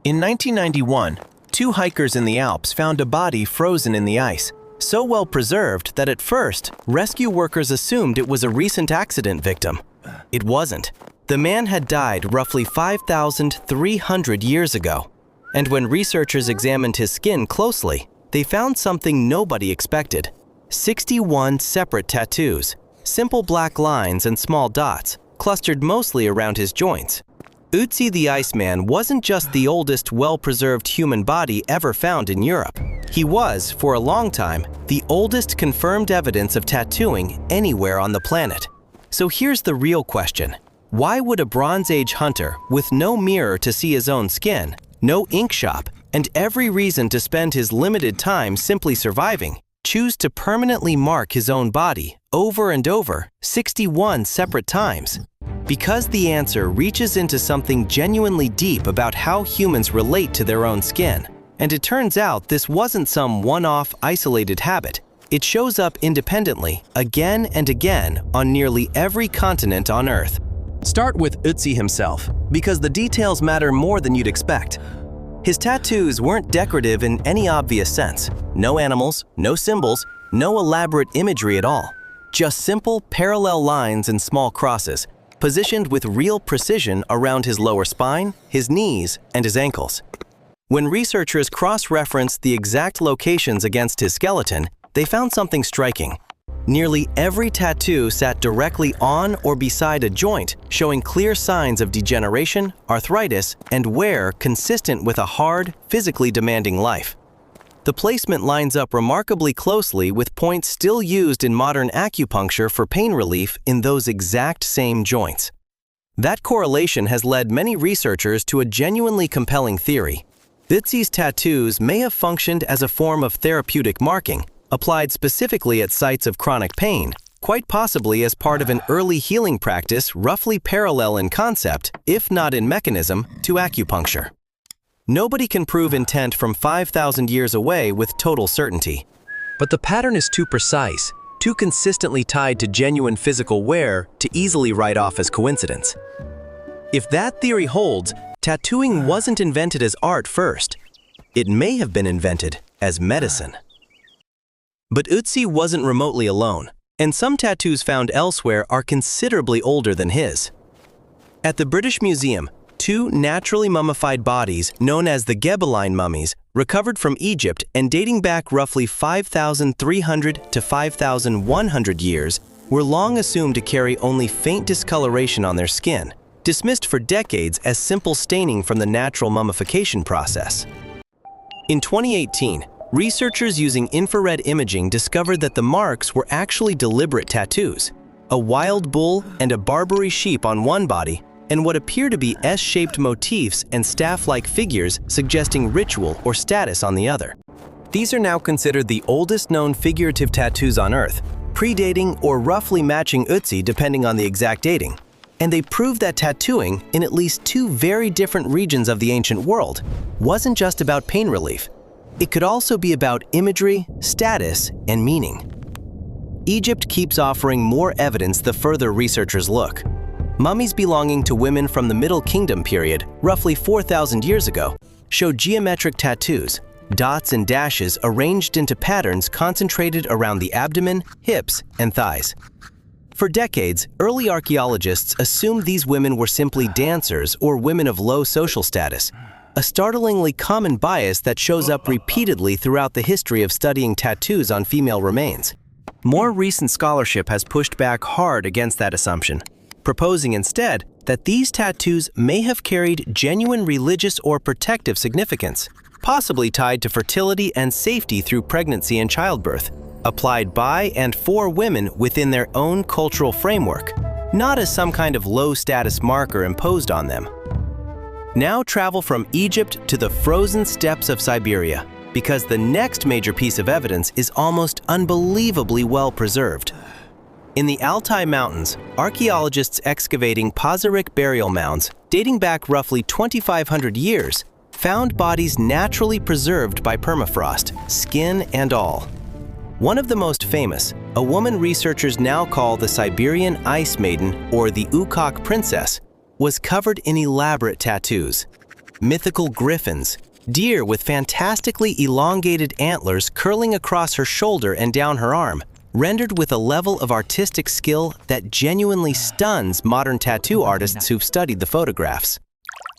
In 1991, two hikers in the Alps found a body frozen in the ice, so well preserved that at first, rescue workers assumed it was a recent accident victim. It wasn't. The man had died roughly 5,300 years ago, and when researchers examined his skin closely, they found something nobody expected: 61 separate tattoos, simple black lines and small dots, clustered mostly around his joints. Ötzi the Iceman wasn't just the oldest well-preserved human body ever found in Europe. He was, for a long time, the oldest confirmed evidence of tattooing anywhere on the planet. So here's the real question. Why would a Bronze Age hunter, with no mirror to see his own skin, no ink shop, and every reason to spend his limited time simply surviving, choose to permanently mark his own body over and over 61 separate times? Because the answer reaches into something genuinely deep about how humans relate to their own skin. And it turns out this wasn't some one-off isolated habit. It shows up independently, again and again, on nearly every continent on Earth. Start with Ötzi himself, because the details matter more than you'd expect. His tattoos weren't decorative in any obvious sense. No animals, no symbols, no elaborate imagery at all. Just simple, parallel lines and small crosses, positioned with real precision around his lower spine, his knees, and his ankles. When researchers cross-referenced the exact locations against his skeleton, they found something striking. Nearly every tattoo sat directly on or beside a joint, showing clear signs of degeneration, arthritis, and wear consistent with a hard, physically demanding life. The placement lines up remarkably closely with points still used in modern acupuncture for pain relief in those exact same joints. That correlation has led many researchers to a genuinely compelling theory. Ötzi's tattoos may have functioned as a form of therapeutic marking, applied specifically at sites of chronic pain, quite possibly as part of an early healing practice roughly parallel in concept, if not in mechanism, to acupuncture. Nobody can prove intent from 5,000 years away with total certainty. But the pattern is too precise, too consistently tied to genuine physical wear to easily write off as coincidence. If that theory holds, tattooing wasn't invented as art first. It may have been invented as medicine. But Ötzi wasn't remotely alone, and some tattoos found elsewhere are considerably older than his. At the British Museum, two naturally mummified bodies, known as the Ghebelline mummies, recovered from Egypt and dating back roughly 5,300 to 5,100 years, were long assumed to carry only faint discoloration on their skin, dismissed for decades as simple staining from the natural mummification process. In 2018, researchers using infrared imaging discovered that the marks were actually deliberate tattoos: a wild bull and a Barbary sheep on one body, and what appear to be S-shaped motifs and staff-like figures suggesting ritual or status on the other. These are now considered the oldest known figurative tattoos on Earth, predating or roughly matching Ötzi depending on the exact dating. And they prove that tattooing, in at least two very different regions of the ancient world, wasn't just about pain relief. It could also be about imagery, status, and meaning. Egypt keeps offering more evidence the further researchers look. Mummies belonging to women from the Middle Kingdom period, roughly 4,000 years ago, show geometric tattoos, dots and dashes arranged into patterns concentrated around the abdomen, hips, and thighs. For decades, early archaeologists assumed these women were simply dancers or women of low social status, a startlingly common bias that shows up repeatedly throughout the history of studying tattoos on female remains. More recent scholarship has pushed back hard against that assumption, proposing instead that these tattoos may have carried genuine religious or protective significance, possibly tied to fertility and safety through pregnancy and childbirth, applied by and for women within their own cultural framework, not as some kind of low-status marker imposed on them. Now travel from Egypt to the frozen steppes of Siberia, because the next major piece of evidence is almost unbelievably well preserved. In the Altai Mountains, archaeologists excavating Pazyryk burial mounds, dating back roughly 2,500 years, found bodies naturally preserved by permafrost, skin and all. One of the most famous, a woman researchers now call the Siberian Ice Maiden or the Ukok Princess, was covered in elaborate tattoos. mythical griffins, deer with fantastically elongated antlers curling across her shoulder and down her arm, rendered with a level of artistic skill that genuinely stuns modern tattoo artists who've studied the photographs.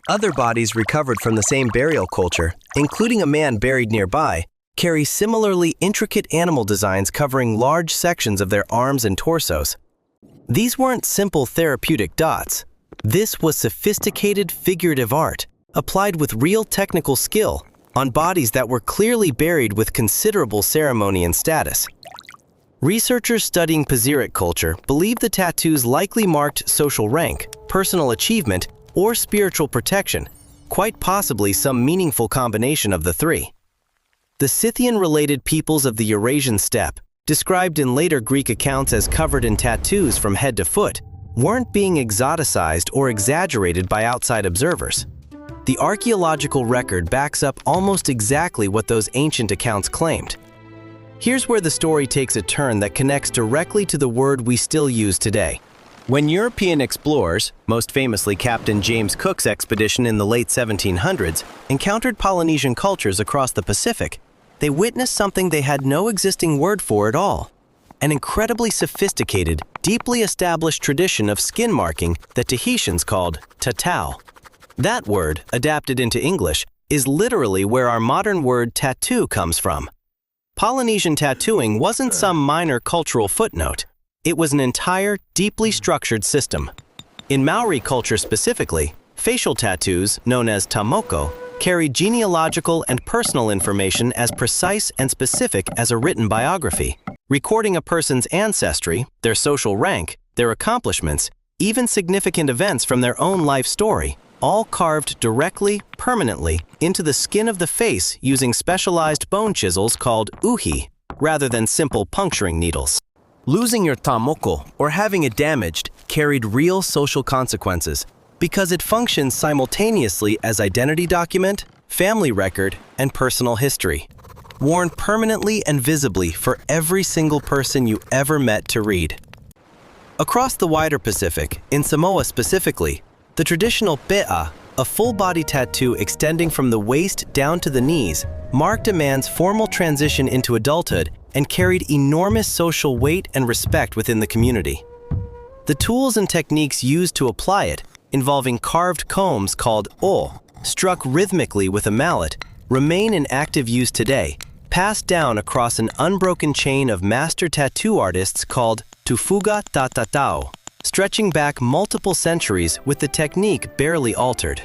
Other bodies recovered from the same burial culture, including a man buried nearby, carry similarly intricate animal designs covering large sections of their arms and torsos. These weren't simple therapeutic dots. This was sophisticated figurative art, applied with real technical skill on bodies that were clearly buried with considerable ceremony and status. Researchers studying Pasiric culture believe the tattoos likely marked social rank, personal achievement, or spiritual protection, quite possibly some meaningful combination of the three. The Scythian-related peoples of the Eurasian steppe, described in later Greek accounts as covered in tattoos from head to foot, weren't being exoticized or exaggerated by outside observers. The archaeological record backs up almost exactly what those ancient accounts claimed. Here's where the story takes a turn that connects directly to the word we still use today. When European explorers, most famously Captain James Cook's expedition in the late 1700s, encountered Polynesian cultures across the Pacific, they witnessed something they had no existing word for at all: an incredibly sophisticated, deeply established tradition of skin marking that Tahitians called tatau. That word, adapted into English, is literally where our modern word tattoo comes from. Polynesian tattooing wasn't some minor cultural footnote. It was an entire, deeply structured system. In Maori culture specifically, facial tattoos, known as moko, carry genealogical and personal information as precise and specific as a written biography, recording a person's ancestry, their social rank, their accomplishments, even significant events from their own life story, all carved directly, permanently, into the skin of the face using specialized bone chisels called uhi, rather than simple puncturing needles. Losing your moko or having it damaged carried real social consequences because it functions simultaneously as identity document, family record, and personal history, worn permanently and visibly for every single person you ever met to read. Across the wider Pacific, in Samoa specifically, the traditional pe'a, a full-body tattoo extending from the waist down to the knees, marked a man's formal transition into adulthood and carried enormous social weight and respect within the community. The tools and techniques used to apply it, involving carved combs called o, struck rhythmically with a mallet, remain in active use today, passed down across an unbroken chain of master tattoo artists called tufuga tatatau, stretching back multiple centuries with the technique barely altered.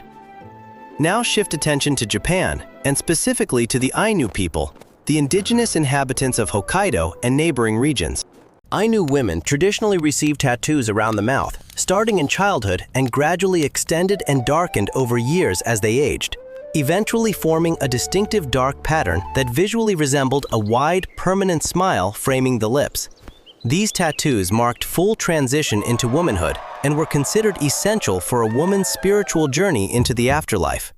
Now shift attention to Japan, and specifically to the Ainu people, the indigenous inhabitants of Hokkaido and neighboring regions. Ainu women traditionally receive tattoos around the mouth, starting in childhood and gradually extended and darkened over years as they aged, eventually forming a distinctive dark pattern that visually resembled a wide, permanent smile framing the lips. These tattoos marked full transition into womanhood and were considered essential for a woman's spiritual journey into the afterlife.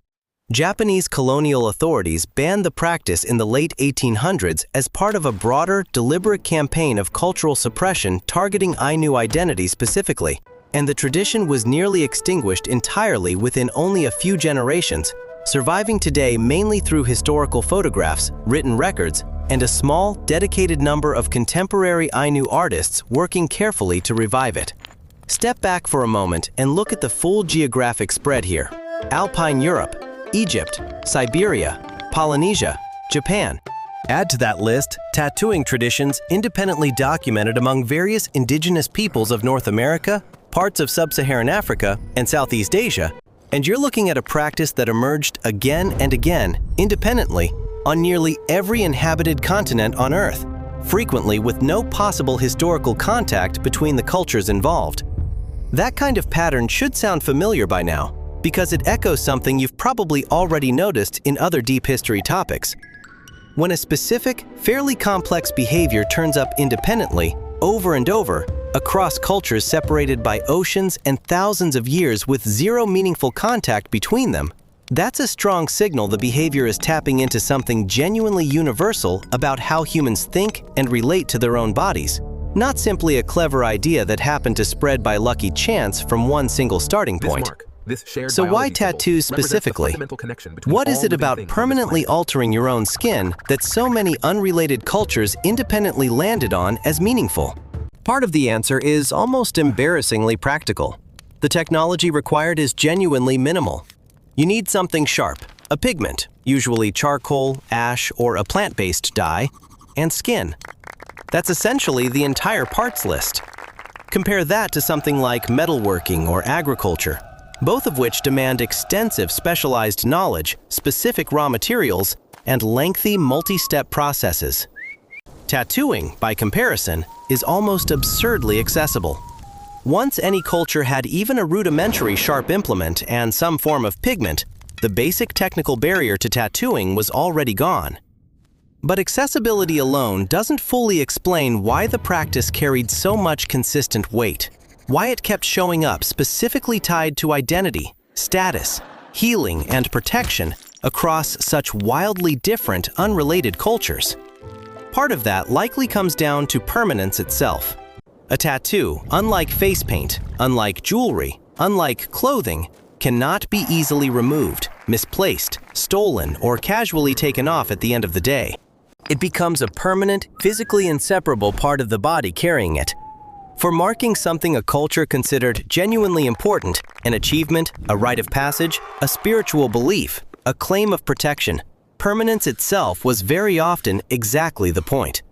Japanese colonial authorities banned the practice in the late 1800s as part of a broader, deliberate campaign of cultural suppression targeting Ainu identity specifically, and the tradition was nearly extinguished entirely within only a few generations, surviving today mainly through historical photographs, written records, and a small, dedicated number of contemporary Ainu artists working carefully to revive it. Step back for a moment and look at the full geographic spread here. Alpine Europe, Egypt, Siberia, Polynesia, Japan. Add to that list tattooing traditions independently documented among various indigenous peoples of North America, parts of sub-Saharan Africa, and Southeast Asia, and you're looking at a practice that emerged again and again, independently, on nearly every inhabited continent on Earth, frequently with no possible historical contact between the cultures involved. That kind of pattern should sound familiar by now, because it echoes something you've probably already noticed in other deep history topics. When a specific, fairly complex behavior turns up independently, over and over, across cultures separated by oceans and thousands of years with zero meaningful contact between them, that's a strong signal the behavior is tapping into something genuinely universal about how humans think and relate to their own bodies, not simply a clever idea that happened to spread by lucky chance from one single starting point. So why tattoos specifically? What is it about permanently altering your own skin that so many unrelated cultures independently landed on as meaningful? Part of the answer is almost embarrassingly practical. The technology required is genuinely minimal. You need something sharp, a pigment, usually charcoal, ash, or a plant-based dye, and skin. That's essentially the entire parts list. Compare that to something like metalworking or agriculture, both of which demand extensive specialized knowledge, specific raw materials, and lengthy multi-step processes. Tattooing, by comparison, is almost absurdly accessible. Once any culture had even a rudimentary sharp implement and some form of pigment, the basic technical barrier to tattooing was already gone. But accessibility alone doesn't fully explain why the practice carried so much consistent weight, why it kept showing up specifically tied to identity, status, healing, and protection across such wildly different, unrelated cultures. Part of that likely comes down to permanence itself. A tattoo, unlike face paint, unlike jewelry, unlike clothing, cannot be easily removed, misplaced, stolen, or casually taken off at the end of the day. It becomes a permanent, physically inseparable part of the body carrying it. For marking something a culture considered genuinely important, an achievement, a rite of passage, a spiritual belief, a claim of protection, permanence itself was very often exactly the point.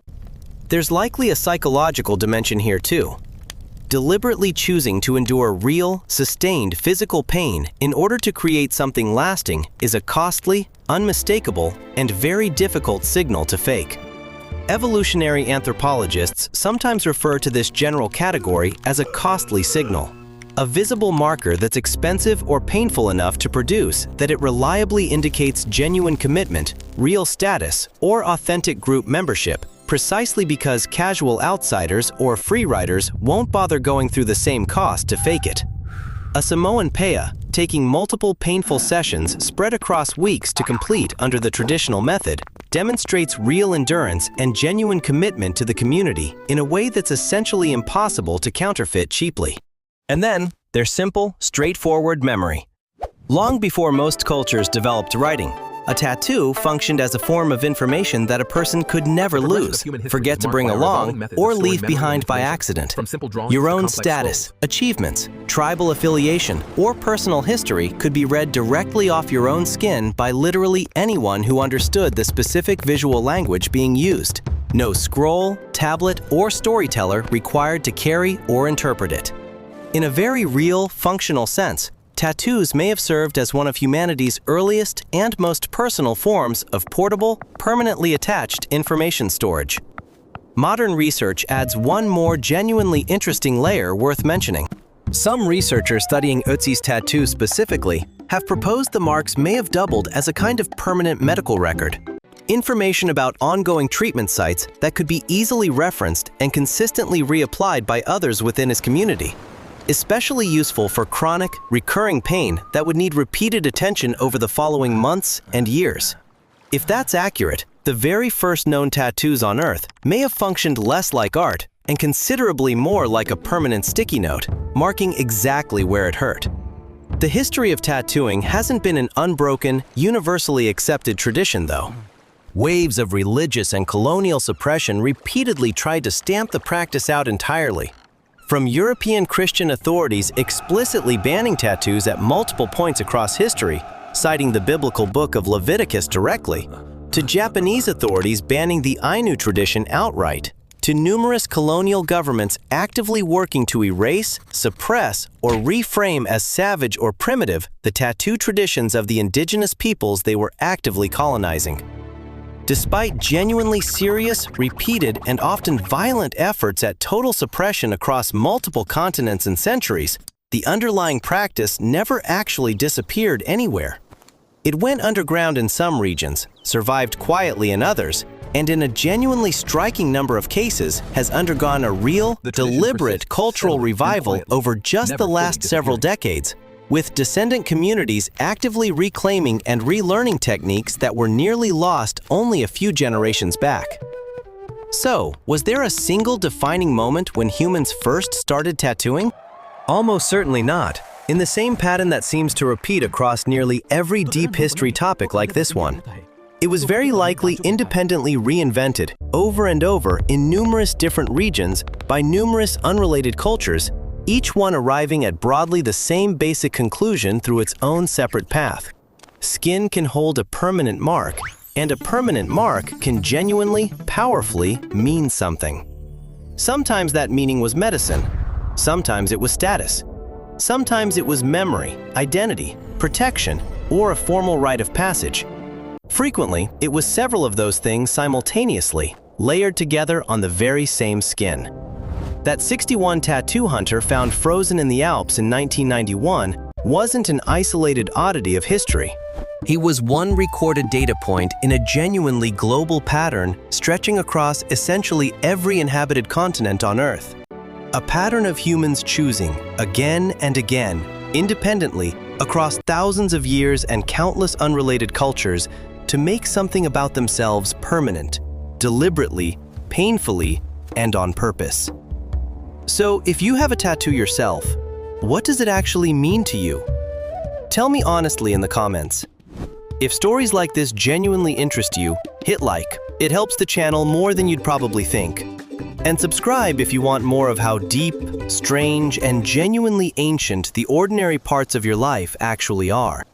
There's likely a psychological dimension here too. Deliberately choosing to endure real, sustained physical pain in order to create something lasting is a costly, unmistakable, and very difficult signal to fake. Evolutionary anthropologists sometimes refer to this general category as a costly signal, a visible marker that's expensive or painful enough to produce that it reliably indicates genuine commitment, real status, or authentic group membership, precisely because casual outsiders or freeriders won't bother going through the same cost to fake it. A Samoan paea, taking multiple painful sessions spread across weeks to complete under the traditional method, demonstrates real endurance and genuine commitment to the community in a way that's essentially impossible to counterfeit cheaply. And then, their simple, straightforward memory. Long before most cultures developed writing, a tattoo functioned as a form of information that a person could never lose, forget to bring along, or leave behind by accident. Your own status, achievements, tribal affiliation, or personal history could be read directly off your own skin by literally anyone who understood the specific visual language being used. No scroll, tablet, or storyteller required to carry or interpret it. In a very real, functional sense, tattoos may have served as one of humanity's earliest and most personal forms of portable, permanently attached information storage. Modern research adds one more genuinely interesting layer worth mentioning. Some researchers studying Ötzi's tattoo specifically have proposed the marks may have doubled as a kind of permanent medical record. Information about ongoing treatment sites that could be easily referenced and consistently reapplied by others within his community. Especially useful for chronic, recurring pain that would need repeated attention over the following months and years. If that's accurate, the very first known tattoos on Earth may have functioned less like art and considerably more like a permanent sticky note, marking exactly where it hurt. The history of tattooing hasn't been an unbroken, universally accepted tradition, though. Waves of religious and colonial suppression repeatedly tried to stamp the practice out entirely. From European Christian authorities explicitly banning tattoos at multiple points across history, citing the biblical book of Leviticus directly, to Japanese authorities banning the Ainu tradition outright, to numerous colonial governments actively working to erase, suppress, or reframe as savage or primitive the tattoo traditions of the indigenous peoples they were actively colonizing. Despite genuinely serious, repeated, and often violent efforts at total suppression across multiple continents and centuries, the underlying practice never actually disappeared anywhere. It went underground in some regions, survived quietly in others, and in a genuinely striking number of cases has undergone a real, deliberate cultural revival over just the last several decades, with descendant communities actively reclaiming and relearning techniques that were nearly lost only a few generations back. So, was there a single defining moment when humans first started tattooing? Almost certainly not. in the same pattern that seems to repeat across nearly every deep history topic like this one. It was very likely independently reinvented over and over in numerous different regions by numerous unrelated cultures, each one arriving at broadly the same basic conclusion through its own separate path. Skin can hold a permanent mark, and a permanent mark can genuinely, powerfully mean something. Sometimes that meaning was medicine, sometimes it was status, sometimes it was memory, identity, protection, or a formal rite of passage. Frequently, it was several of those things simultaneously, layered together on the very same skin. That 61 tattoo hunter found frozen in the Alps in 1991 wasn't an isolated oddity of history. He was one recorded data point in a genuinely global pattern stretching across essentially every inhabited continent on Earth. A pattern of humans choosing, again and again, independently, across thousands of years and countless unrelated cultures, to make something about themselves permanent, deliberately, painfully, and on purpose. So, if you have a tattoo yourself, what does it actually mean to you? Tell me honestly in the comments. If stories like this genuinely interest you, hit like. It helps the channel more than you'd probably think. And subscribe if you want more of how deep, strange, and genuinely ancient the ordinary parts of your life actually are.